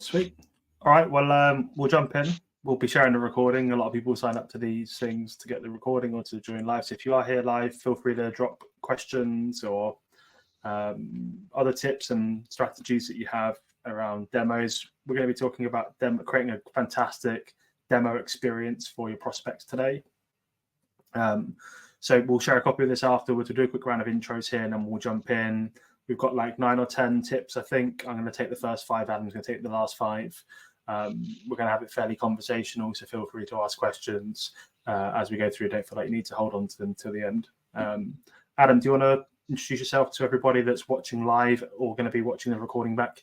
Sweet. All right. Well, we'll jump in. We'll be sharing the recording. A lot of people sign up to these things to get the recording or to join live. So if you are here live, feel free to drop questions or other tips and strategies that you have around demos. We're going to be talking about creating a fantastic demo experience for your prospects today. So we'll share a copy of this afterwards. We'll do a quick round of intros here and then we'll jump in. We've got like 9 or 10 tips, I think. I'm going to take the first 5. Adam's going to take the last 5. We're going to have it fairly conversational, so feel free to ask questions as we go through. Don't feel like you need to hold on to them till the end. Adam, do you want to introduce yourself to everybody that's watching live or going to be watching the recording back?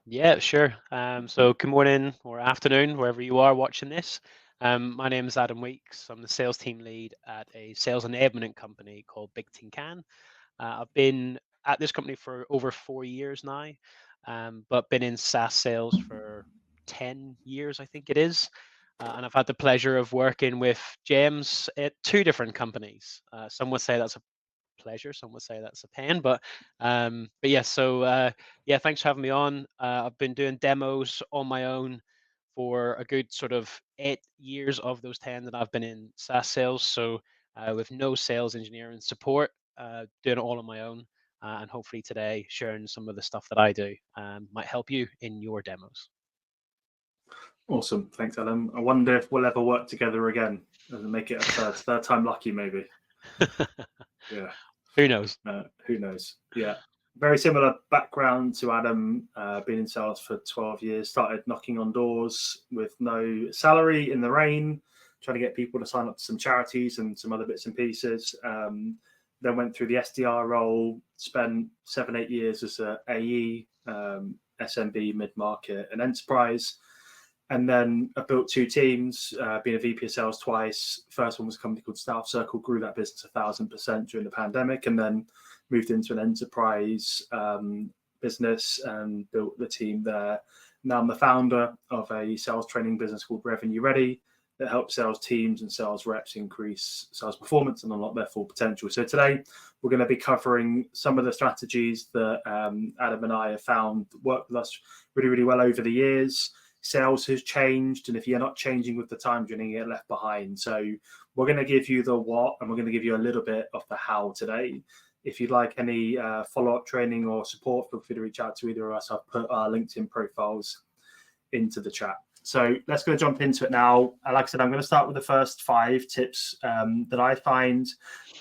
Yeah, sure. So good morning or afternoon, wherever you are watching this. My name is Adam Weeks. I'm the sales team lead at a sales enablement company called Big Tin Can. I've been at this company for over 4 years now, but been in SaaS sales for 10 years, I think it is. And I've had the pleasure of working with James at 2 different companies. Some would say that's a pleasure, some would say that's a pain, but yeah, so yeah, thanks for having me on. I've been doing demos on my own for a good sort of 8 years of those 10 that I've been in SaaS sales. So with no sales engineering support, doing it all on my own. And hopefully today, sharing some of the stuff that I do might help you in your demos. Awesome. Thanks, Adam. I wonder if we'll ever work together again and make it a third time lucky, maybe. Yeah. Who knows? Who knows? Yeah. Very similar background to Adam, been in sales for 12 years, started knocking on doors with no salary in the rain, trying to get people to sign up to some charities and some other bits and pieces. Then went through the SDR role, spent 7-8 years as a AE, SMB, mid-market and enterprise. And then I built 2 teams, being a VP of sales twice. First one was a company called Staff Circle, grew that business 1,000% during the pandemic, and then moved into an enterprise business and built the team there. Now I'm the founder of a sales training business called Revenue Ready that helps sales teams and sales reps increase sales performance and unlock their full potential. So today we're going to be covering some of the strategies that Adam and I have found work with us really, really well over the years. Sales has changed, and if you're not changing with the times, you're going to get left behind. So we're going to give you the what, and we're going to give you a little bit of the how today. If you'd like any follow-up training or support, feel free to reach out to either of us. I've put our LinkedIn profiles into the chat. So let's go jump into it now. Like I said, I'm going to start with the first 5 tips that I find.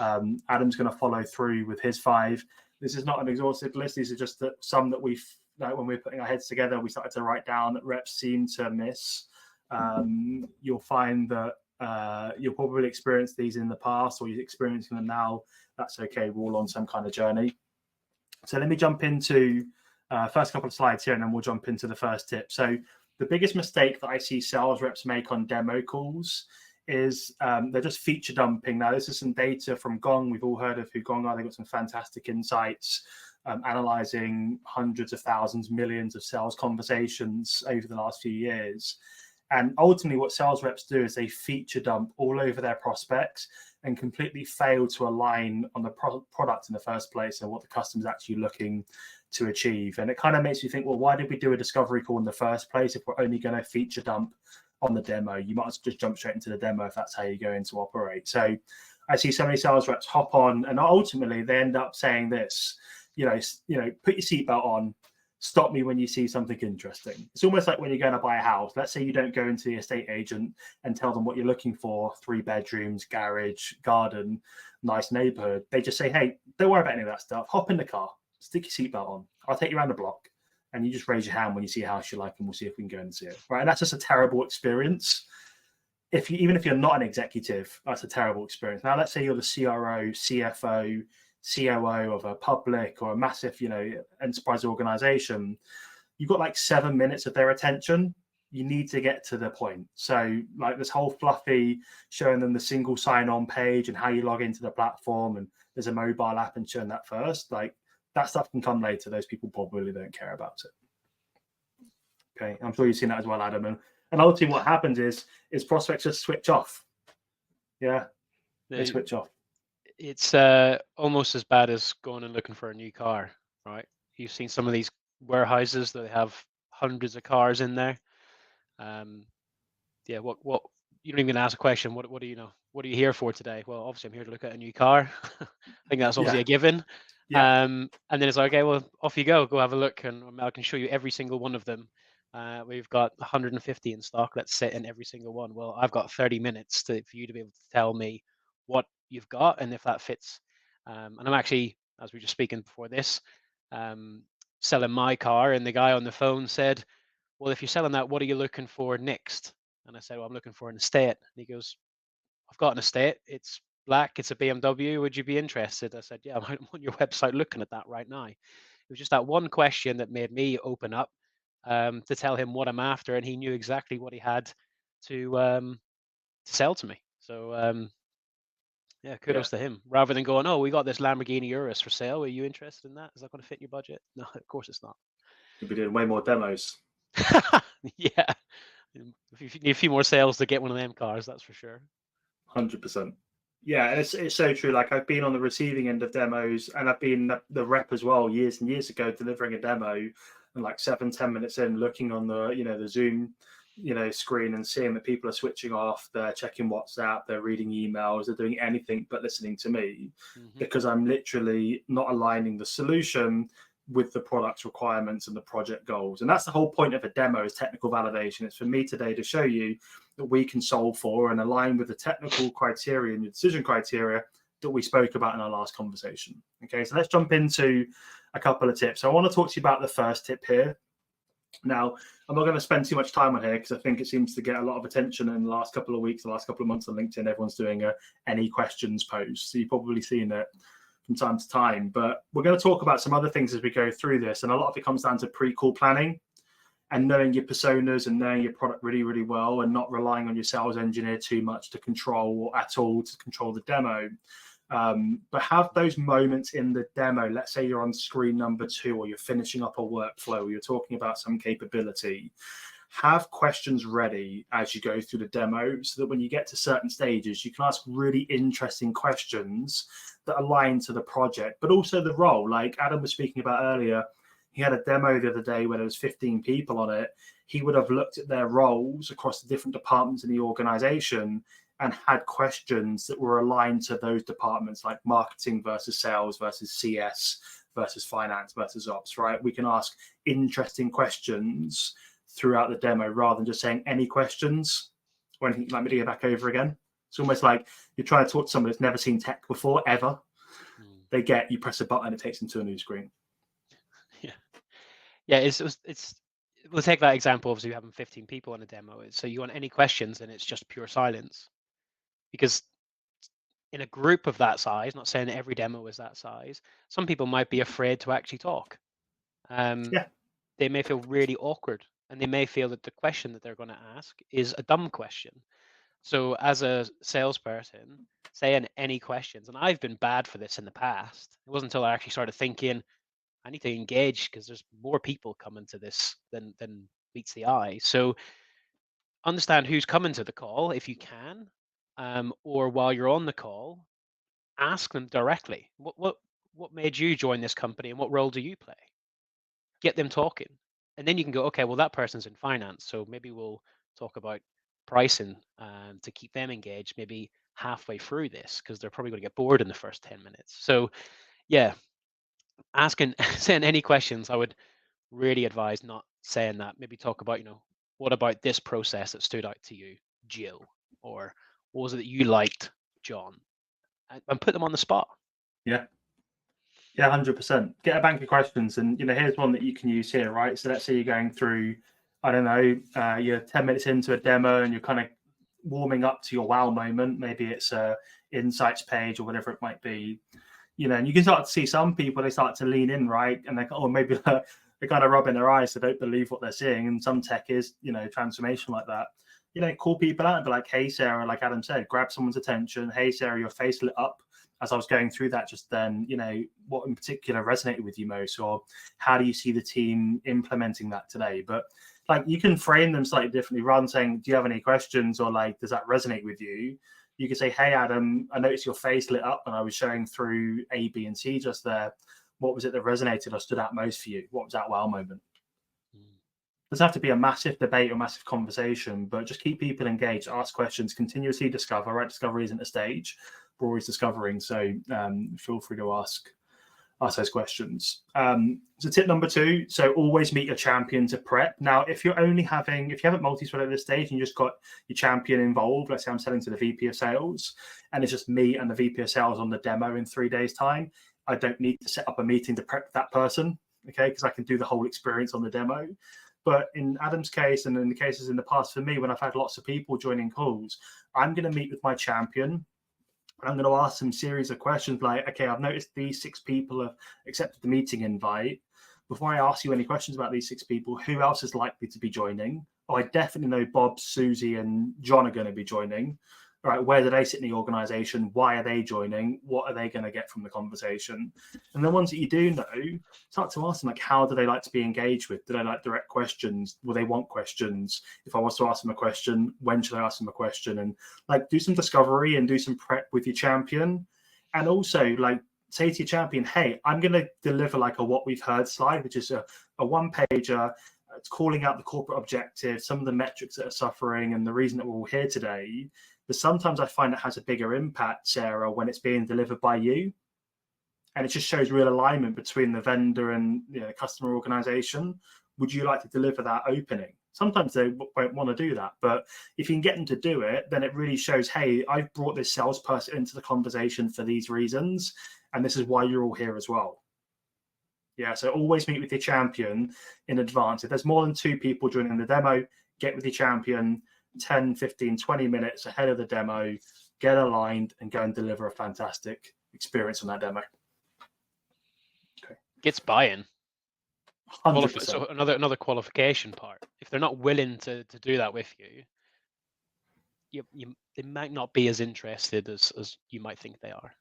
Adam's going to follow through with his 5. This is not an exhaustive list. These are just some that we've, like when we're putting our heads together, we started to write down that reps seem to miss. You'll find that you'll probably experience these in the past or you're experiencing them now. That's okay. We're all on some kind of journey. So let me jump into first couple of slides here and then we'll jump into the first tip. So the biggest mistake that I see sales reps make on demo calls is they're just feature dumping. Now, this is some data from Gong. We've all heard of who Gong are. They've got some fantastic insights, analyzing hundreds of thousands, millions of sales conversations over the last few years. And ultimately what sales reps do is they feature dump all over their prospects and completely fail to align on the product in the first place and what the customer's actually looking to achieve. And it kind of makes you think, well, why did we do a discovery call in the first place if we're only going to feature dump on the demo? You might as well just jump straight into the demo if that's how you're going to operate. So I see so many sales reps hop on and ultimately they end up saying this, you know, put your seatbelt on, stop me when you see something interesting. It's almost like when you're going to buy a house. Let's say you don't go into the estate agent and tell them what you're looking for, 3 bedrooms, garage, garden, nice neighborhood. They just say, hey, don't worry about any of that stuff. Hop in the car, stick your seatbelt on. I'll take you around the block. And you just raise your hand when you see a house you like and we'll see if we can go and see it. Right. And that's just a terrible experience. Even if you're not an executive, that's a terrible experience. Now, let's say you're the CRO, CFO, COO of a public or a massive, enterprise organization. You've got like 7 minutes of their attention. You need to get to the point. So like this whole fluffy showing them the single sign-on page and how you log into the platform and there's a mobile app and showing that first, like that stuff can come later. Those people probably don't care about it. Okay, I'm sure you've seen that as well, Adam. And ultimately what happens is prospects just switch off. Yeah, they switch off. It's almost as bad as going and looking for a new car, right? You've seen some of these warehouses that have hundreds of cars in there. Yeah, what you don't even ask a question. What do you know? What are you here for today? Well, obviously I'm here to look at a new car. I think that's obviously Yeah. a given. Yeah. And then it's like, okay, well, off you go have a look, and I can show you every single one of them. We've got 150 in stock. Let's sit in every single one. Well, I've got 30 minutes for you to be able to tell me what you've got and if that fits. And I'm actually, as we were just speaking before this, selling my car, and the guy on the phone said, well, if you're selling that, what are you looking for next? And I said, well, I'm looking for an estate. And he goes, I've got an estate. It's black. It's a BMW. Would you be interested? I said, yeah, I'm on your website looking at that right now. It was just that one question that made me open up to tell him what I'm after, and he knew exactly what he had to sell to me. So yeah, kudos to him. Rather than going, oh, we got this Lamborghini Urus for sale. Are you interested in that? Is that going to fit your budget? No, of course it's not. You'll be doing way more demos. Yeah. If you need a few more sales to get one of them cars, that's for sure. 100%. Yeah, and it's so true. Like, I've been on the receiving end of demos, and I've been the rep as well years and years ago, delivering a demo, and like 7-10 minutes in, looking on the the Zoom screen and seeing that people are switching off, they're checking WhatsApp, they're reading emails, they're doing anything but listening to me, because I'm literally not aligning the solution with the product requirements and the project goals. And that's the whole point of a demo, is technical validation. It's for me today to show you that we can solve for and align with the technical criteria and the decision criteria that we spoke about in our last conversation. Okay, so let's jump into a couple of tips. So I want to talk to you about the first tip here. Now, I'm not going to spend too much time on here because I think it seems to get a lot of attention in the last couple of weeks, the last couple of months on LinkedIn. Everyone's doing a any questions post. So you've probably seen it from time to time. But we're going to talk about some other things as we go through this. And a lot of it comes down to pre-call planning and knowing your personas and knowing your product really, really well, and not relying on your sales engineer too much to control the demo. But have those moments in the demo. Let's say you're on screen number 2, or you're finishing up a workflow, or you're talking about some capability. Have questions ready as you go through the demo, so that when you get to certain stages, you can ask really interesting questions that align to the project, but also the role. Like Adam was speaking about earlier, he had a demo the other day where there was 15 people on it. He would have looked at their roles across the different departments in the organization and had questions that were aligned to those departments, like marketing versus sales versus CS versus finance versus ops, right? We can ask interesting questions throughout the demo rather than just saying any questions or anything. You'd like me to go back over again? It's almost like you're trying to talk to someone that's never seen tech before, ever. You press a button, it takes them to a new screen. Yeah, it's we'll take that example. Obviously, having 15 people on a demo. So you want any questions, and it's just pure silence. Because in a group of that size, not saying that every demo is that size, some people might be afraid to actually talk. They may feel really awkward, and they may feel that the question that they're going to ask is a dumb question. So as a salesperson, saying any questions, and I've been bad for this in the past. It wasn't until I actually started thinking, I need to engage because there's more people coming to this than meets the eye. So understand who's coming to the call if you can, or while you're on the call, ask them directly. What made you join this company, and what role do you play? Get them talking, and then you can go, okay, well, that person's in finance, so maybe we'll talk about pricing to keep them engaged maybe halfway through this, because they're probably going to get bored in the first 10 minutes. So yeah, saying any questions, I would really advise not saying that. Maybe talk about, what about this process that stood out to you, Jill? Or what was it that you liked, John? And put them on the spot. Yeah, 100%. Get a bank of questions, and here's one that you can use here, right? So let's say you're going through, I don't know, you're 10 minutes into a demo and you're kind of warming up to your wow moment. Maybe it's a insights page or whatever it might be, and you can start to see some people, they start to lean in, right? And maybe they're kind of rubbing their eyes, so don't believe what they're seeing. And some tech is, transformation like that. Call people out and be like, hey, Sarah, like Adam said, grab someone's attention. Hey, Sarah, your face lit up as I was going through that just then. What in particular resonated with you most, or how do you see the team implementing that today? But like, you can frame them slightly differently. Rather than saying, do you have any questions, or like, does that resonate with you? You can say, hey, Adam, I noticed your face lit up and I was showing through A, B, and C just there. What was it that resonated or stood out most for you? What was that wow moment? Doesn't have to be a massive debate or massive conversation, but just keep people engaged, ask questions, continuously discover. Right, discovery isn't a stage; we're always discovering. So feel free to ask those questions. So tip number 2, so always meet your champion to prep. Now, if you haven't multi-threaded at this stage and you just got your champion involved, let's say I'm selling to the VP of sales and it's just me and the VP of sales on the demo in 3 days time, I don't need to set up a meeting to prep that person, okay, because I can do the whole experience on the demo. But in Adam's case and in the cases in the past for me, when I've had lots of people joining calls, I'm going to meet with my champion. I'm going to ask some series of questions like, okay, I've noticed these 6 people have accepted the meeting invite. Before I ask you any questions about these 6 people, who else is likely to be joining? Oh, I definitely know Bob, Susie, and John are going to be joining. All right, where do they sit in the organization? Why are they joining? What are they going to get from the conversation? And the ones that you do know, start to ask them, like, how do they like to be engaged with? Do they like direct questions? Will they want questions? If I was to ask them a question, when should I ask them a question? And like, do some discovery and do some prep with your champion. And also, like, say to your champion, hey, I'm going to deliver like a what we've heard slide, which is a one-pager. It's calling out the corporate objectives, some of the metrics that are suffering, and the reason that we're all here today. But sometimes I find it has a bigger impact, Sarah, when it's being delivered by you. And it just shows real alignment between the vendor and the customer organization. Would you like to deliver that opening? Sometimes they won't want to do that. But if you can get them to do it, then it really shows, hey, I've brought this salesperson into the conversation for these reasons. And this is why you're all here as well. Yeah, so always meet with your champion in advance. If there's more than 2 people joining the demo, get with your champion 10, 15, 20 minutes ahead of the demo, get aligned and go and deliver a fantastic experience on that demo. Okay. Gets buy-in. 100%. So another qualification part. If they're not willing to do that with you, they might not be as interested as you might think they are.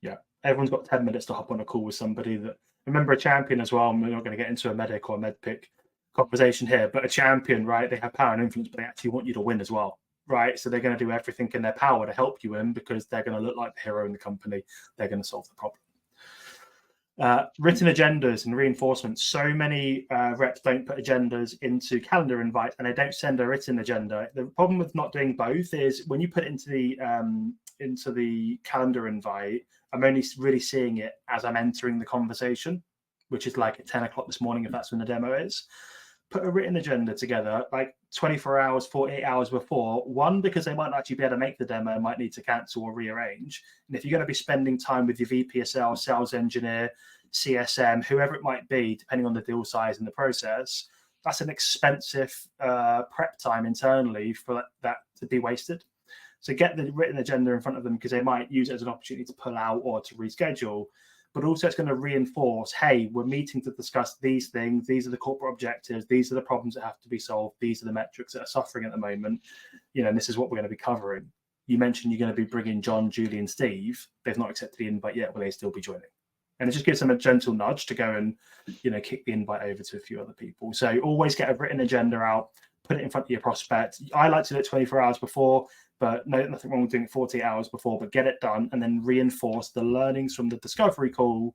Yeah, everyone's got 10 minutes to hop on a call with somebody that, remember a champion as well, and we're not going to get into a medic or med pick conversation here, but a champion, right, they have power and influence, but they actually want you to win as well, right? So they're going to do everything in their power to help you win because they're going to look like the hero in the company. They're going to solve the problem. Written agendas and reinforcements. So many reps don't put agendas into calendar invites and they don't send a written agenda. The problem with not doing both is when you put it into the calendar invite, I'm only really seeing it as I'm entering the conversation, which is like at 10 o'clock this morning, if that's when the demo is. Put a written agenda together, like 24 hours, 48 hours before. One, because they might not actually be able to make the demo, might need to cancel or rearrange. And if you're going to be spending time with your VP of sales, sales engineer, CSM, whoever it might be, depending on the deal size and the process, that's an expensive prep time internally for that to be wasted. So get the written agenda in front of them because they might use it as an opportunity to pull out or to reschedule. But also it's going to reinforce, hey, we're meeting to discuss these things. These are the corporate objectives. These are the problems that have to be solved. These are the metrics that are suffering at the moment. And this is what we're going to be covering. You mentioned you're going to be bringing John, Julie, and Steve. They've not accepted the invite yet. Will they still be joining? And it just gives them a gentle nudge to go and, kick the invite over to a few other people. So always get a written agenda out, put it in front of your prospect. I like to do it 24 hours before, but nothing wrong with doing it 48 hours before, but get it done and then reinforce the learnings from the discovery call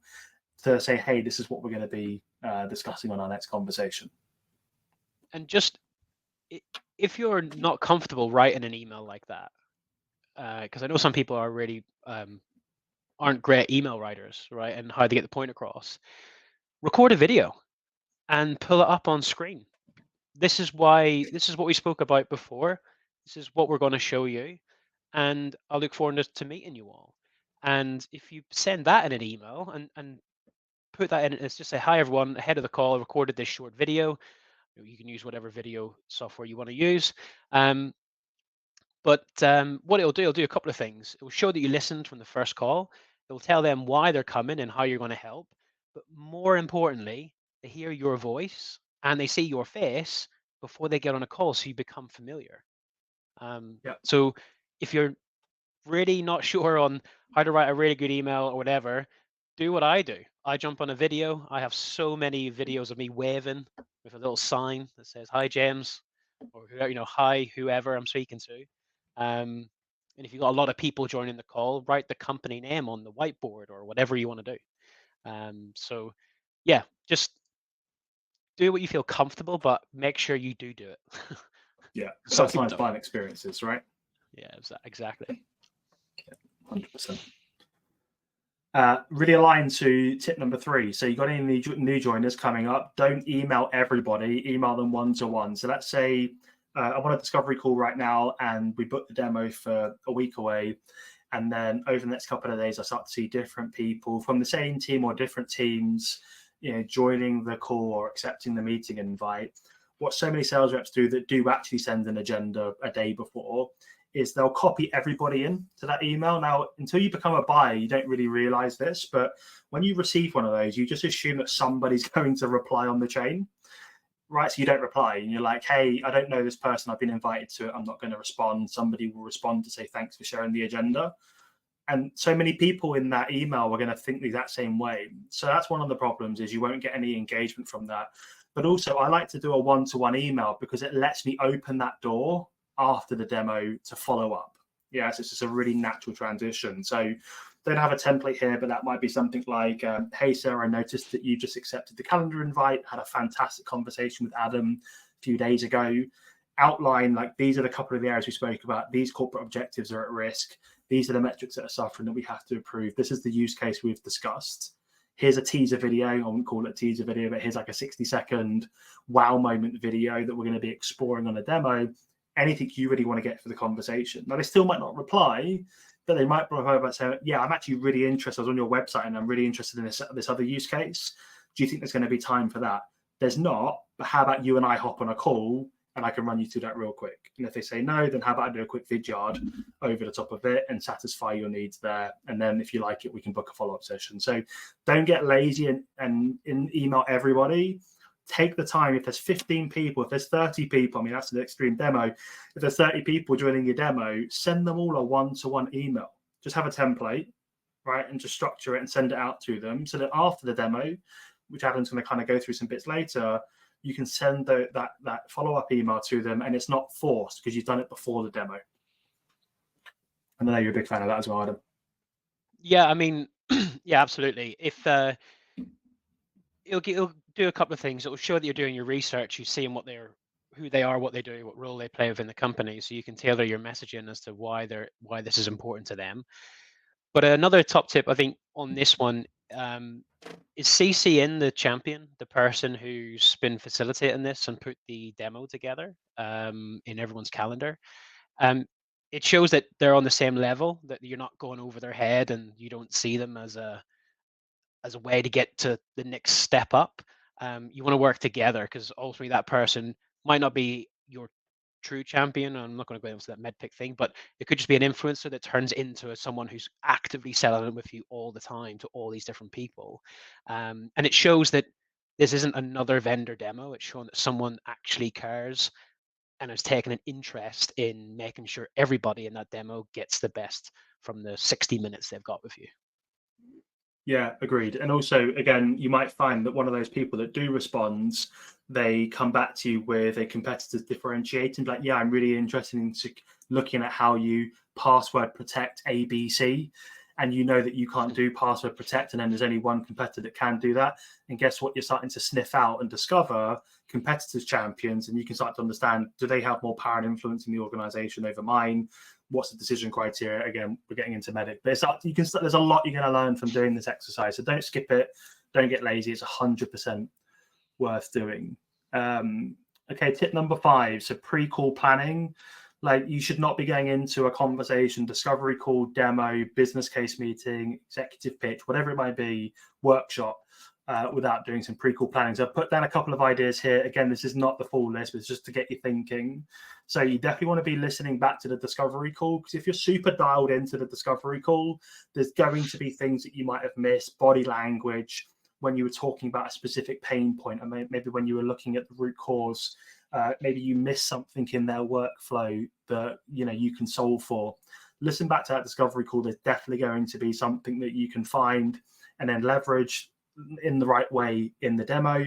to say, hey, this is what we're going to be discussing on our next conversation. And just, if you're not comfortable writing an email like that, because I know some people are really aren't great email writers, right? And how to get the point across. Record a video and pull it up on screen. This is what we spoke about before. This is what we're going to show you. And I look forward to meeting you all. And if you send that in an email and put that in, it's just say, hi, everyone, ahead of the call, I recorded this short video. You can use whatever video software you want to use. But what it'll do a couple of things. It will show that you listened from the first call. It will tell them why they're coming and how you're going to help. But more importantly, they hear your voice and they see your face before they get on a call, so you become familiar. So if you're really not sure on how to write a really good email or whatever, do what I do. I jump on a video. I have so many videos of me waving with a little sign that says, hi, James, or, hi, whoever I'm speaking to. And if you've got a lot of people joining the call, write the company name on the whiteboard or whatever you want to do. So yeah, just do what you feel comfortable, but make sure you do it. Yeah, Some people personalized don't. buying experiences, right? Yeah, exactly. 100%. Really aligned to tip number 3. So you got any new joiners coming up, don't email everybody, email them one-to-one. So let's say I'm on a discovery call right now and we booked the demo for a week away. And then over the next couple of days, I start to see different people from the same team or different teams, joining the call or accepting the meeting invite. What so many sales reps do that do actually send an agenda a day before is they'll copy everybody in to that email. Now, until you become a buyer, you don't really realize this, but when you receive one of those, you just assume that somebody's going to reply on the chain, right? So you don't reply and you're like, hey, I don't know this person. I've been invited to it. I'm not going to respond. Somebody will respond to say, thanks for sharing the agenda. And so many people in that email are going to think the exact same way. So that's one of the problems, is you won't get any engagement from that. But also, I like to do a one-to-one email because it lets me open that door after the demo to follow up. Yeah, so it's just a really natural transition. So don't have a template here, but that might be something like, hey, Sarah, I noticed that you just accepted the calendar invite, had a fantastic conversation with Adam a few days ago. Outline, like, these are the couple of the areas we spoke about. These corporate objectives are at risk. These are the metrics that are suffering that we have to improve. This is the use case we've discussed. Here's a teaser video. I wouldn't call it a teaser video, but here's like a 60-second wow moment video that we're going to be exploring on a demo. Anything you really want to get for the conversation. Now, they still might not reply, but they might reply by saying, yeah, I'm actually really interested. I was on your website and I'm really interested in this other use case. Do you think there's going to be time for that? There's not, but how about you and I hop on a call and I can run you through that real quick? And if they say no, then how about I do a quick vidyard over the top of it and satisfy your needs there? And then if you like it, we can book a follow-up session. So don't get lazy and email everybody. Take the time. If there's 15 people, if there's 30 people, I mean, that's an extreme demo. If there's 30 people joining your demo, send them all a one-to-one email. Just have a template, right? And just structure it and send it out to them so that after the demo, which Adam's going to kind of go through some bits later, you can send that follow-up email to them and it's not forced because you've done it before the demo. And I know you're a big fan of that as well, Adam. Yeah, I mean, yeah, absolutely. If it'll do a couple of things. It will show that you're doing your research, you're seeing who they are, what they do, what role they play within the company, so you can tailor your messaging as to why this is important to them. But another top tip, I think, on this one is CC in the champion, the person who's been facilitating this and put the demo together in everyone's calendar. It shows that they're on the same level, that you're not going over their head and you don't see them as a way to get to the next step up. You want to work together because ultimately that person might not be your true champion. I'm not going to go into that med pick thing, but it could just be an influencer that turns into someone who's actively selling with you all the time to all these different people. And it shows that this isn't another vendor demo. It's showing that someone actually cares and has taken an interest in making sure everybody in that demo gets the best from the 60 minutes they've got with you. Yeah, agreed. And also, again, you might find that one of those people that do respond, they come back to you with a competitor's differentiating, like, yeah, I'm really interested in looking at how you password protect ABC. And you know that you can't do password protect, and then there's only one competitor that can do that. And guess what? You're starting to sniff out and discover competitors' champions, and you can start to understand, do they have more power and influence in the organization over mine? What's the decision criteria? Again, we're getting into medic, but there's a lot you're going to learn from doing this exercise. So don't skip it. Don't get lazy. It's 100% worth doing. Okay, tip number 5. So pre-call planning. Like, you should not be going into a conversation, discovery call, demo, business case meeting, executive pitch, whatever it might be, workshop, without doing some pre-call planning. So I've put down a couple of ideas here. Again, this is not the full list, but it's just to get you thinking. So you definitely want to be listening back to the discovery call, because if you're super dialed into the discovery call, there's going to be things that you might have missed, body language, when you were talking about a specific pain point, and maybe when you were looking at the root cause. Maybe you missed something in their workflow that you can solve for. Listen back to that discovery call. There's definitely going to be something that you can find and then leverage in the right way in the demo.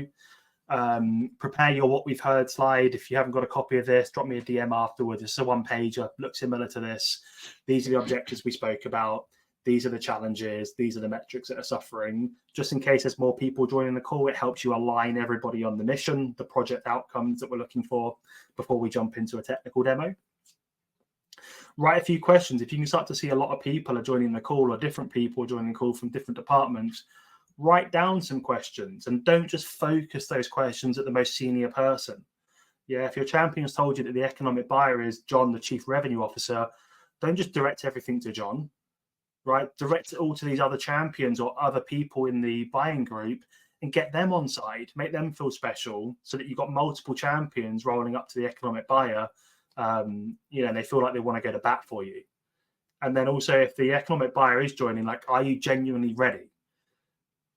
Prepare your what we've heard slide. If you haven't got a copy of this, drop me a DM afterwards. It's a one-pager, looks similar to this. These are the objectives we spoke about. these are the challenges, these are the metrics that are suffering. Just in case there's more people joining the call, it helps you align everybody on the mission, the project outcomes that we're looking for before we jump into a technical demo. Write a few questions. If you can start to see a lot of people are joining the call or different people joining the call from different departments, write down some questions and don't just focus those questions at the most senior person. Yeah, if your champion's told you that the economic buyer is John, the chief revenue officer, don't just direct everything to John, right? Direct it all to these other champions or other people in the buying group and get them on side, make them feel special so that you've got multiple champions rolling up to the economic buyer, and they feel like they want to go to bat for you. And then also if the economic buyer is joining, like, are you genuinely ready?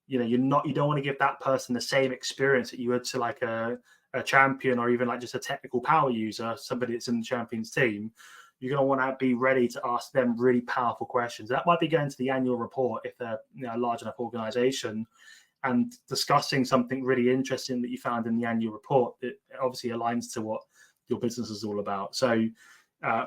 You don't want to give that person the same experience that you would to like a champion or even like just a technical power user, somebody that's in the champions team. You're going to want to be ready to ask them really powerful questions. That might be going to the annual report if they're a large enough organization and discussing something really interesting that you found in the annual report. It obviously aligns to what your business is all about. So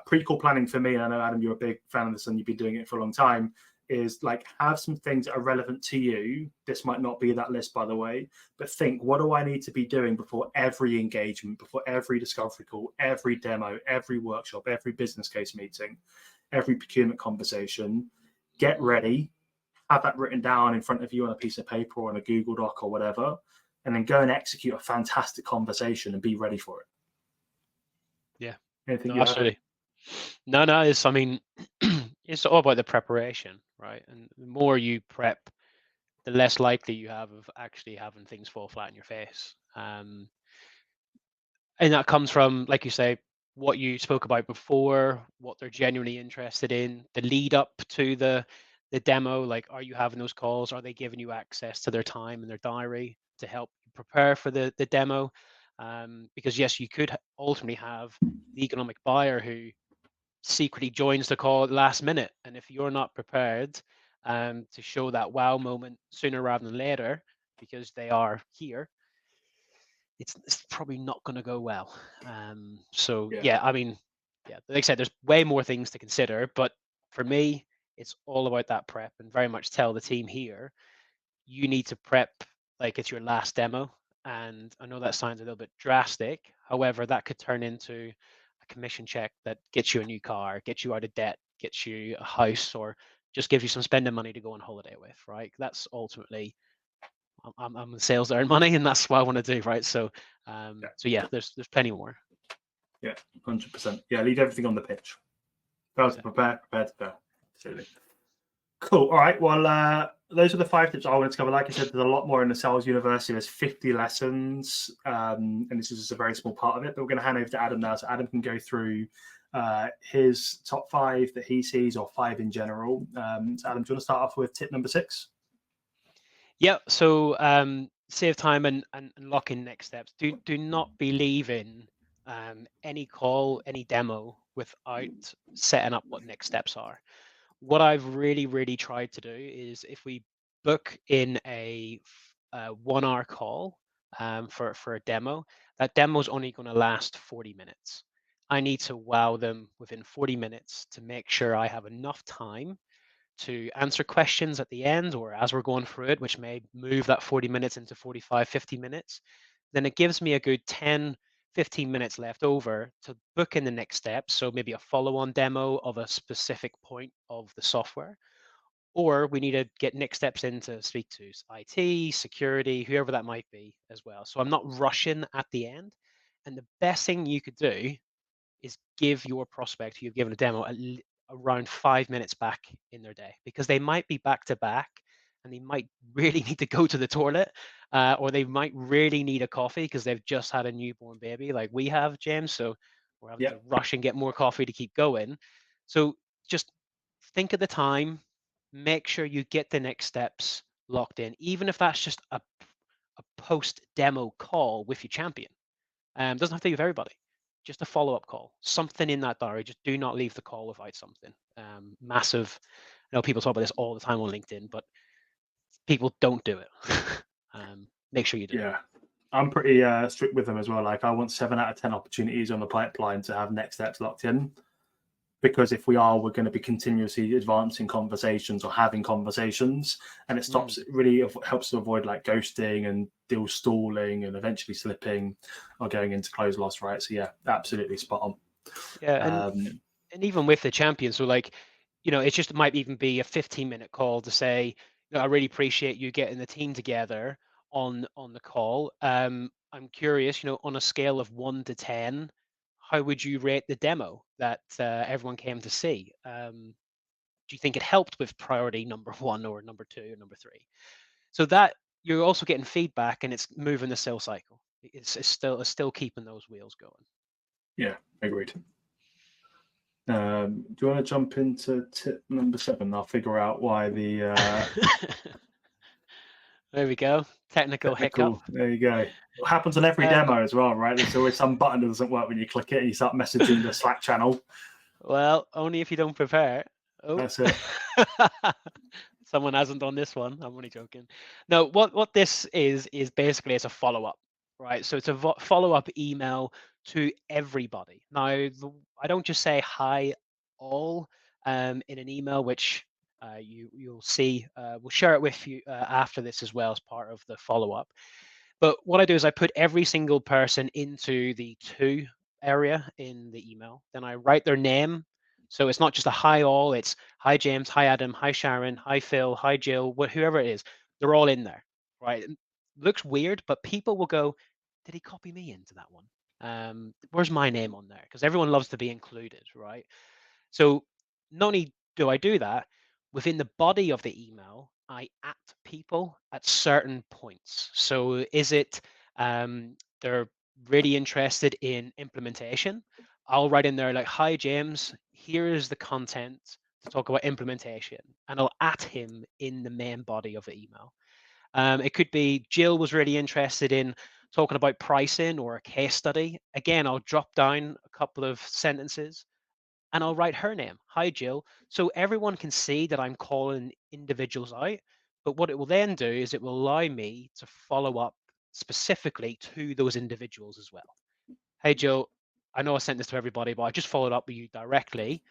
pre-call planning for me, and I know, Adam, you're a big fan of this and you've been doing it for a long time, is like have some things that are relevant to you. This might not be that list, by the way, but think, what do I need to be doing before every engagement, before every discovery call, every demo, every workshop, every business case meeting, every procurement conversation? Get ready, have that written down in front of you on a piece of paper or on a Google Doc or whatever, and then go and execute a fantastic conversation and be ready for it. Yeah, Anything absolutely. No, it's, I mean, it's all about the preparation, right? And the more you prep, the less likely you have of actually having things fall flat in your face. And that comes from, like you say, what you spoke about before, what they're genuinely interested in, the lead up to the demo. Like, are you having those calls? Are they giving you access to their time and their diary to help you prepare for the demo? Because yes, you could ultimately have the economic buyer who secretly joins the call at the last minute, and if you're not prepared to show that wow moment sooner rather than later, because they are here, it's probably not going to go well. Yeah, I mean, yeah, like I said, there's way more things to consider, but for me, it's all about that prep, and very much tell the team here, you need to prep like it's your last demo. And I know that sounds a little bit drastic. However, that could turn into a commission check that gets you a new car, gets you out of debt, gets you a house, or just gives you some spending money to go on holiday with, right? That's ultimately, I'm in sales to earn money, and that's what I want to do, right? So, there's plenty more. Yeah, 100%. Yeah, leave everything on the pitch. Prepare to go. Absolutely. Cool. All right. Well, those are the 5 tips I wanted to cover. Like I said, there's a lot more in the Sales University. There's 50 lessons, and this is just a very small part of it. But we're going to hand over to Adam now, so Adam can go through his top 5 that he sees, or 5 in general. So Adam, do you want to start off with tip number 6? Yeah. So save time and lock in next steps. Do not be leaving any call, any demo without setting up what next steps are. What I've really tried to do is, if we book in a 1-hour call for a demo, that demo is only going to last 40 minutes. I need to wow them within 40 minutes to make sure I have enough time to answer questions at the end or as we're going through it, which may move that 40 minutes into 45, 50 minutes. Then it gives me a good 10, 15 minutes left over to book in the next step. So maybe a follow-on demo of a specific point of the software, or we need to get next steps in to speak to IT, security, whoever that might be as well. So I'm not rushing at the end. And the best thing you could do is give your prospect who you've given a demo around 5 minutes back in their day, because they might be back to back and they might really need to go to the toilet, or they might really need a coffee because they've just had a newborn baby like we have, James. So we're having to rush and get more coffee to keep going. So just think of the time, make sure you get the next steps locked in, even if that's just a post demo call with your champion. Doesn't have to be with everybody. Just a follow-up call, something in that diary. Just do not leave the call without something. Massive. I know people talk about this all the time on LinkedIn, but people don't do it. Make sure you do. Yeah, I'm pretty strict with them as well. Like, I want 7 out of 10 opportunities on the pipeline to have next steps locked in. because if we are, we're going to be continuously advancing conversations or having conversations, and it really helps to avoid like ghosting and deal stalling and eventually slipping or going into close loss, right? So yeah, absolutely spot on. Yeah, and even with the champions, so like, it just might even be a 15-minute call to say, I really appreciate you getting the team together on the call. I'm curious, on a scale of 1 to 10, how would you rate the demo that everyone came to see? Do you think it helped with priority number 1 or number 2 or number 3? So that you're also getting feedback, and it's moving the sales cycle. It's still keeping those wheels going. Yeah, agreed. Do you want to jump into tip number 7? I'll figure out why the there we go. Technical hiccup. There you go. It happens on every demo as well, right? There's always some button that doesn't work when you click it and you start messaging the Slack channel. Well, only if you don't prepare. Oh. That's it. Someone hasn't done this one. I'm only joking. No, what this is basically it's a follow-up, right? So it's a follow-up email to everybody. Now, I don't just say hi all in an email, which you'll see. We'll share it with you after this as well as part of the follow-up. But what I do is I put every single person into the to area in the email. Then I write their name. So it's not just a hi all, it's hi James, hi Adam, hi Sharon, hi Phil, hi Jill, whoever it is. They're all in there, right? It looks weird, but people will go, did he copy me into that one? Where's my name on there? Because everyone loves to be included, right? So not only do I do that, within the body of the email, I at people at certain points. So is it they're really interested in implementation? I'll write in there like, hi, James, here is the content to talk about implementation. And I'll at him in the main body of the email. It could be Jill was really interested in talking about pricing or a case study. Again, I'll drop down a couple of sentences and I'll write her name. Hi, Jill. So everyone can see that I'm calling individuals out. But what it will then do is it will allow me to follow up specifically to those individuals as well. Hey, Jill, I know I sent this to everybody, but I just followed up with you directly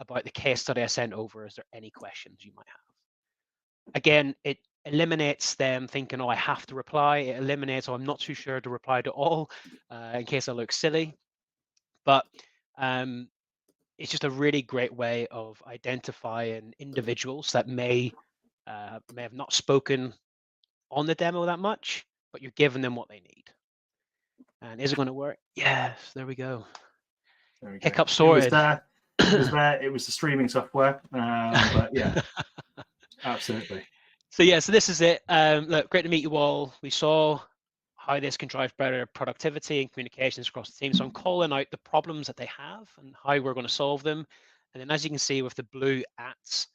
about the case study I sent over. Is there any questions you might have? Again, it eliminates them thinking, oh, I have to reply. It eliminates, oh, I'm not too sure to reply to all in case I look silly. But it's just a really great way of identifying individuals that may have not spoken on the demo that much, but you're giving them what they need. And is it going to work? Yes, there we go. There we go. Hiccup sorted. It was there. It was the streaming software, but yeah, absolutely. So yeah, so this is it. Look, great to meet you all. We saw how this can drive better productivity and communications across the team. So I'm calling out the problems that they have and how we're going to solve them. And then as you can see with the blue ats,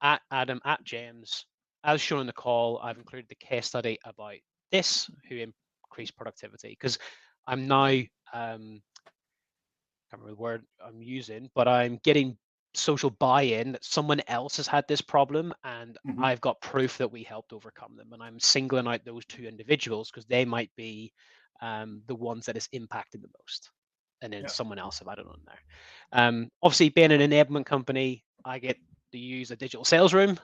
at Adam, at James, as shown in the call, I've included the case study about this, who increased productivity. Because I'm now, I can't remember the word I'm using, but I'm getting social buy-in that someone else has had this problem and I've got proof that we helped overcome them. And I'm singling out those two individuals because they might be the ones that is impacted the most. And then someone else have added on there. Obviously, being an enablement company, I get to use a digital sales room.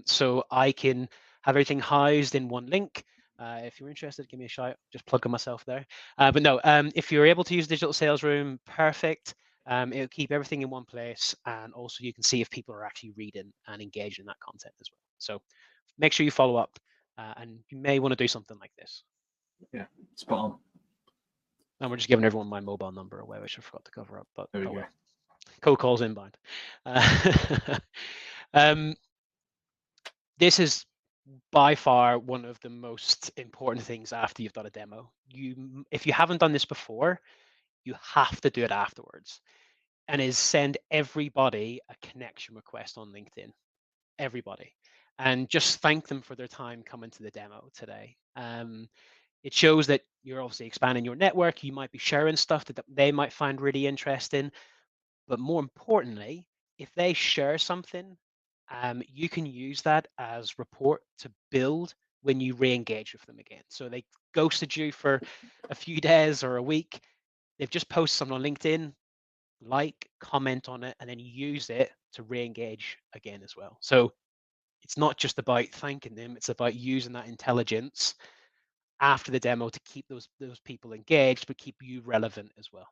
So I can have everything housed in one link. If you're interested, give me a shout. Just plugging myself there. But no, if you're able to use digital sales room, perfect. It'll keep everything in one place, and also you can see if people are actually reading and engaging in that content as well. So make sure you follow up, and you may want to do something like this. Yeah, spot on. And we're just giving everyone my mobile number away, which I forgot to cover up. But there we go. Cold calls inbound. This is by far one of the most important things after you've done a demo. If you haven't done this before, you have to do it afterwards. And is send everybody a connection request on LinkedIn. Everybody. And just thank them for their time coming to the demo today. It shows that you're obviously expanding your network. You might be sharing stuff that they might find really interesting. But more importantly, if they share something, you can use that as report to build when you re-engage with them again. So they ghosted you for a few days or a week. They've just posted something on LinkedIn. like, comment on it, and then use it to re-engage again as well. So it's not just about thanking them, it's about using that intelligence after the demo to keep those people engaged, but keep you relevant as well.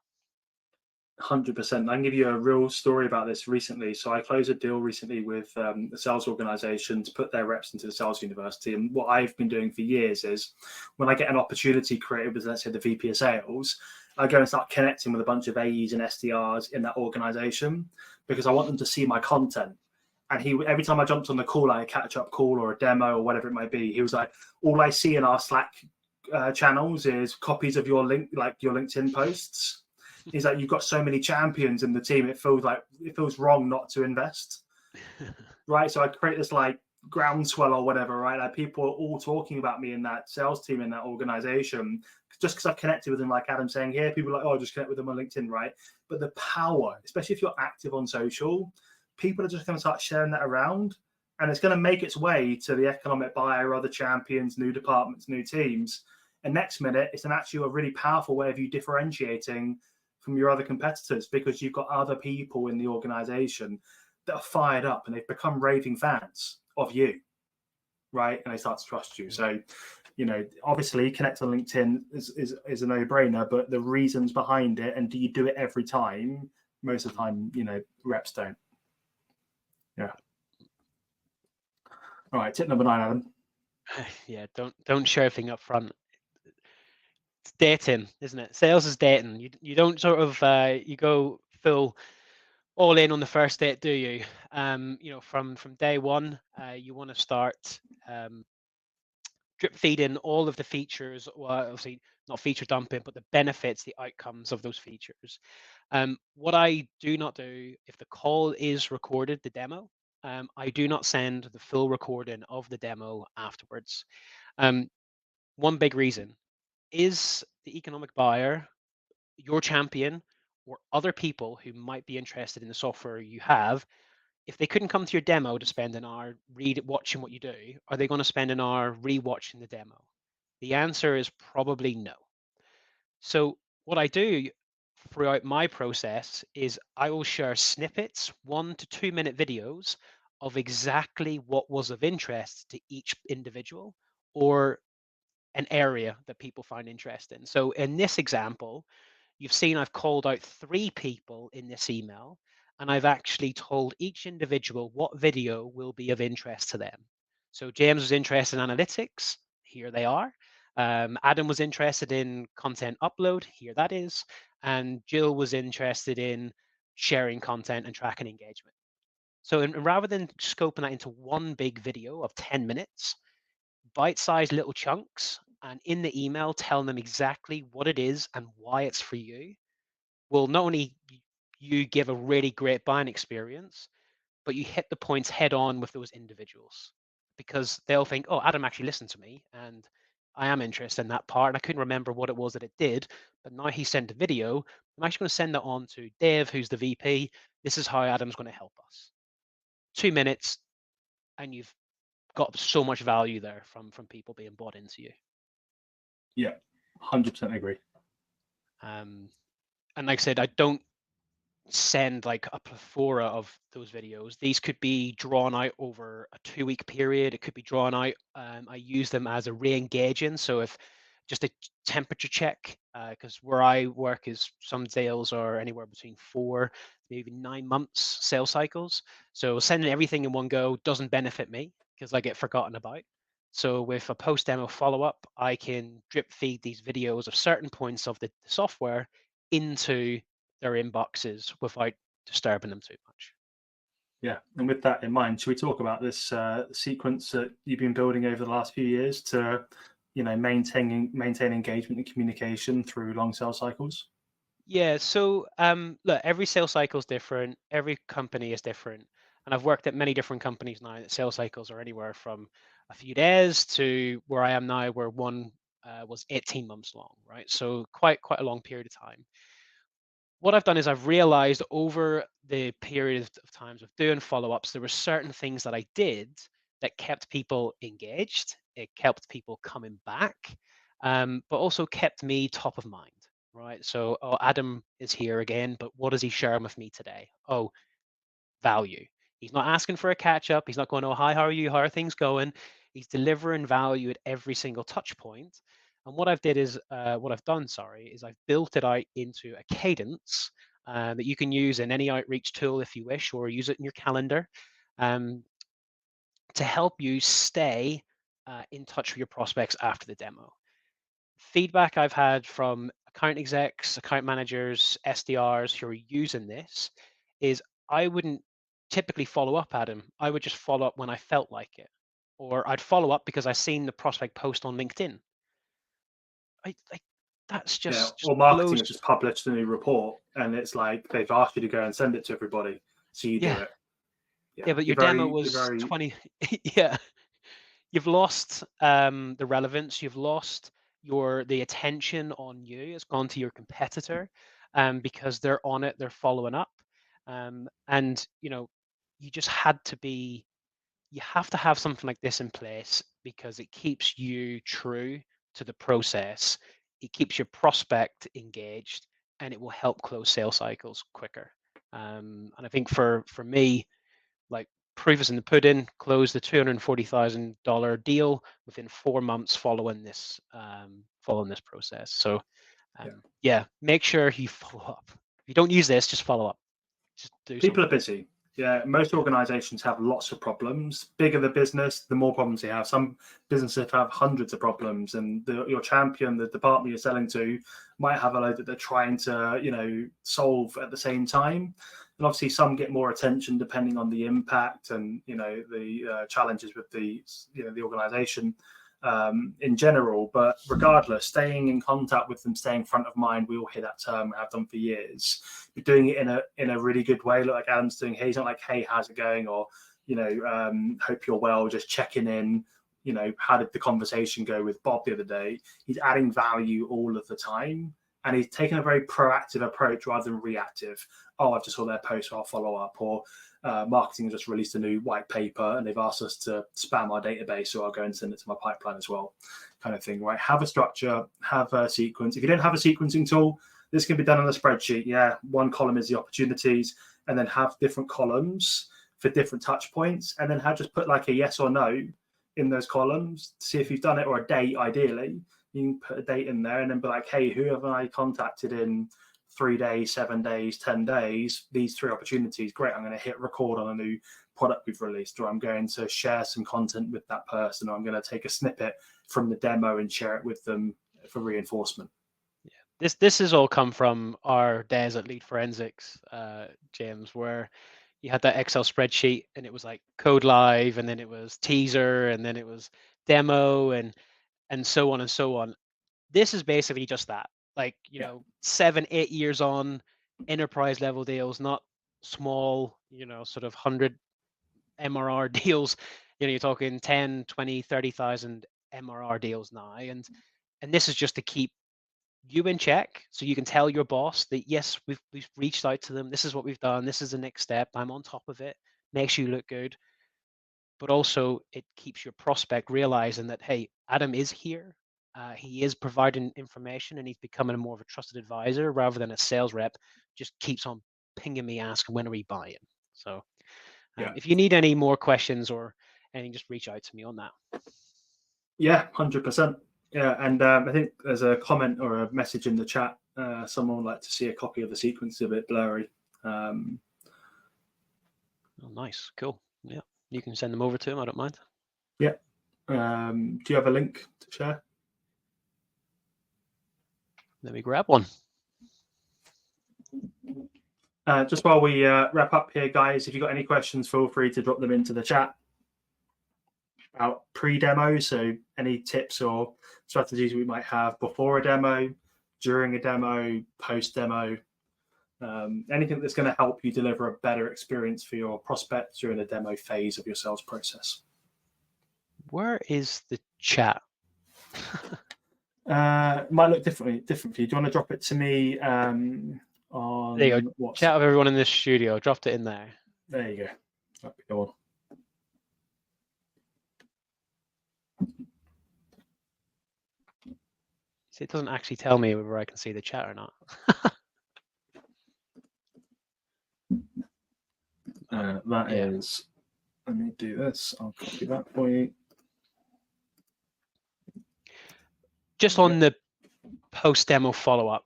100%. I can give you a real story about this recently. So I closed a deal recently with a sales organization to put their reps into the sales university. And what I've been doing for years is when I get an opportunity created with, let's say, the VP of sales, I go and start connecting with a bunch of AEs and SDRs in that organization because I want them to see my content. And every time I jumped on the call, like a catch-up call or a demo or whatever it might be, he was like, all I see in our Slack channels is copies of your LinkedIn posts. Is that you've got so many champions in the team, it feels wrong not to invest. Right. So I create this like groundswell or whatever, right? Like people are all talking about me in that sales team, in that organization, just because I've connected with them, like Adam saying here, people are like, oh, just connect with them on LinkedIn, right? But the power, especially if you're active on social, people are just going to start sharing that around, and it's going to make its way to the economic buyer, other champions, new departments, new teams. And next minute, it's actually a really powerful way of you differentiating from your other competitors because you've got other people in the organization that are fired up and they've become raving fans of you, right? And they start to trust you. So, obviously connect on LinkedIn is a no-brainer, but the reasons behind it, and do you do it every time? Most of the time, reps don't. Yeah. All right, tip number 9, Adam. Yeah, don't share everything up front. It's dating, isn't it? Sales is dating. You don't sort of you go full all in on the first date, do you? From day one, you want to start drip feeding all of the features. Well, obviously not feature dumping, but the benefits, the outcomes of those features. What I do not do, if the call is recorded, the demo, I do not send the full recording of the demo afterwards. One big reason is the economic buyer, your champion, or other people who might be interested in the software you have. If they couldn't come to your demo to spend an hour watching what you do, are they going to spend an hour re-watching the demo? The answer is probably no. So what I do throughout my process is I will share snippets, 1 to 2 minute videos of exactly what was of interest to each individual or an area that people find interesting. So in this example, you've seen I've called out 3 people in this email, and I've actually told each individual what video will be of interest to them. So James was interested in analytics. Here they are. Adam was interested in content upload. Here that is. And Jill was interested in sharing content and tracking engagement. So rather than scoping that into one big video of 10 minutes, bite-sized little chunks, and in the email telling them exactly what it is and why it's for you, will not only you give a really great buying experience, but you hit the points head on with those individuals, because they'll think, oh, Adam actually listened to me and I am interested in that part, and I couldn't remember what it was that it did, but now he sent a video. I'm actually going to send that on to Dave, who's the VP. This is how Adam's going to help us. 2 minutes, and you've got so much value there from people being bought into you. Yeah, 100% agree. And like I said, I don't send like a plethora of those videos. These could be drawn out over a 2-week period. It could be drawn out. I use them as a re-engaging. So if just a temperature check, because where I work is some sales are anywhere between 4, maybe 9 months sales cycles. So sending everything in one go doesn't benefit me because I get forgotten about. So with a post-demo follow-up, I can drip feed these videos of certain points of the software into their inboxes without disturbing them too much. Yeah, and with that in mind, should we talk about this sequence that you've been building over the last few years to, maintain engagement and communication through long sales cycles? Yeah, so look, every sales cycle is different. Every company is different, and I've worked at many different companies now. That sales cycles are anywhere from a few days to where I am now, where one was 18 months long, right? So quite a long period of time. What I've done is I've realized over the period of times of doing follow-ups, there were certain things that I did that kept people engaged. It kept people coming back, but also kept me top of mind. right? So, oh, Adam is here again, but what does he share with me today? Oh, value. He's not asking for a catch up. He's not going, oh, hi, how are you? How are things going? He's delivering value at every single touch point. And what I've done, is I've built it out into a cadence that you can use in any outreach tool if you wish, or use it in your calendar um, to help you stay in touch with your prospects after the demo. Feedback I've had from account execs, account managers, SDRs who are using this is I wouldn't typically follow up, Adam. I would just follow up when I felt like it, or I'd follow up because I seen the prospect post on LinkedIn. That's just Or marketing blows. has just published a new report, and it's like they've asked you to go and send it to everybody, so you do Yeah, it. yeah, but your demo was 20. Yeah, you've lost the relevance. You've lost the attention on you. It's gone to your competitor because they're on it. They're following up, and you just had to be. You have to have something like this in place because it keeps you true to the process. It keeps your prospect engaged, and it will help close sales cycles quicker. And I think for me, like proof is in the pudding, close the $240,000 deal within 4 months following this process. So yeah, make sure you follow up. If you don't use this, just follow up. Just do People something. are busy. Yeah, most organizations have lots of problems. Bigger the business, the more problems they have. Some businesses have hundreds of problems, and your champion, the department you're selling to, might have a load that they're trying to, solve at the same time. And obviously, some get more attention depending on the impact and the challenges with the organization in general. But regardless, staying in contact with them, staying front of mind, we all hear that term, have done for years. You're doing it in a really good way, like Adam's doing here. He's not like, hey, how's it going? Or, hope you're well, just checking in. How did the conversation go with Bob the other day? He's adding value all of the time. And he's taking a very proactive approach rather than reactive. Oh, I've just saw their post, so I'll follow up. Or marketing has just released a new white paper and they've asked us to spam our database, so I'll go and send it to my pipeline as well, kind of thing, right? Have a structure, have a sequence. If you don't have a sequencing tool, this can be done on a spreadsheet. Yeah, one column is the opportunities, and then have different columns for different touch points, and then just put like a yes or no in those columns to see if you've done it, or a date ideally. You can put a date in there and then be like, hey, who have I contacted in 3 days, 7 days, 10 days, these 3 opportunities? Great, I'm going to hit record on a new product we've released, or I'm going to share some content with that person, or I'm going to take a snippet from the demo and share it with them for reinforcement. Yeah, this has all come from our days at Lead Forensics, James, where you had that Excel spreadsheet and it was like code live, and then it was teaser, and then it was demo, and so on and so on. This is basically just that, like 7, 8 years on, enterprise level deals, not small, sort of 100 MRR deals. You're talking 10, 20, 30,000 MRR deals now, and this is just to keep you in check, so you can tell your boss that yes, we've reached out to them, this is what we've done, this is the next step, I'm on top of it, makes you look good. But also it keeps your prospect realizing that, hey, Adam is here, he is providing information, and he's becoming more of a trusted advisor rather than a sales rep just keeps on pinging me asking when are we buying. So if you need any more questions or anything, just reach out to me on that. Yeah, 100%. Yeah, and I think there's a comment or a message in the chat. Someone would like to see a copy of the sequence, a bit blurry. Oh, nice, cool. Yeah, you can send them over to him. I don't mind. Yeah. Do you have a link to share? Let me grab one. Just while we wrap up here, guys, if you've got any questions, feel free to drop them into the chat about pre-demo. So any tips or strategies we might have before a demo, during a demo, post-demo, anything that's going to help you deliver a better experience for your prospects during the demo phase of your sales process. Where is the chat? Might look different for you. Do you want to drop it to me on there you go. WhatsApp? Chat with everyone in this studio. Dropped it in there. There you go. That'd be cool. See, it doesn't actually tell me whether I can see the chat or not. That is, let me do this. I'll copy that for you. Just on the post-demo follow-up,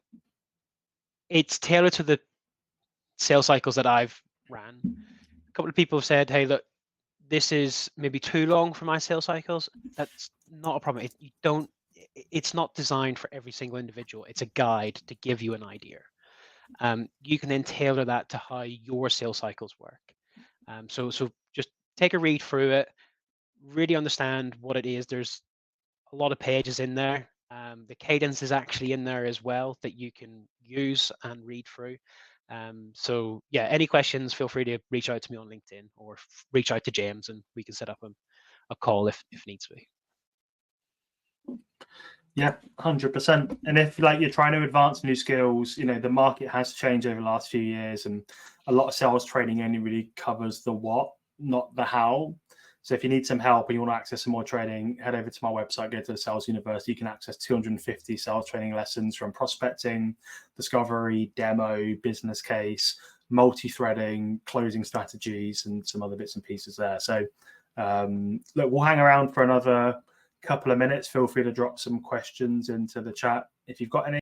it's tailored to the sales cycles that I've ran. A couple of people have said, hey, look, this is maybe too long for my sales cycles. That's not a problem. It's not designed for every single individual. It's a guide to give you an idea. You can then tailor that to how your sales cycles work. So just take a read through it, really understand what it is. There's a lot of pages in there. The cadence is actually in there as well that you can use and read through. So yeah, any questions, feel free to reach out to me on LinkedIn or reach out to James and we can set up a call if needs be. Yeah, 100%. And if you're trying to advance new skills, the market has changed over the last few years, and a lot of sales training only really covers the what, not the how. So if you need some help and you want to access some more training, head over to my website, go to the Sales University. You can access 250 sales training lessons from prospecting, discovery, demo, business case, multi-threading, closing strategies, and some other bits and pieces there. So look, we'll hang around for another couple of minutes. Feel free to drop some questions into the chat if you've got any.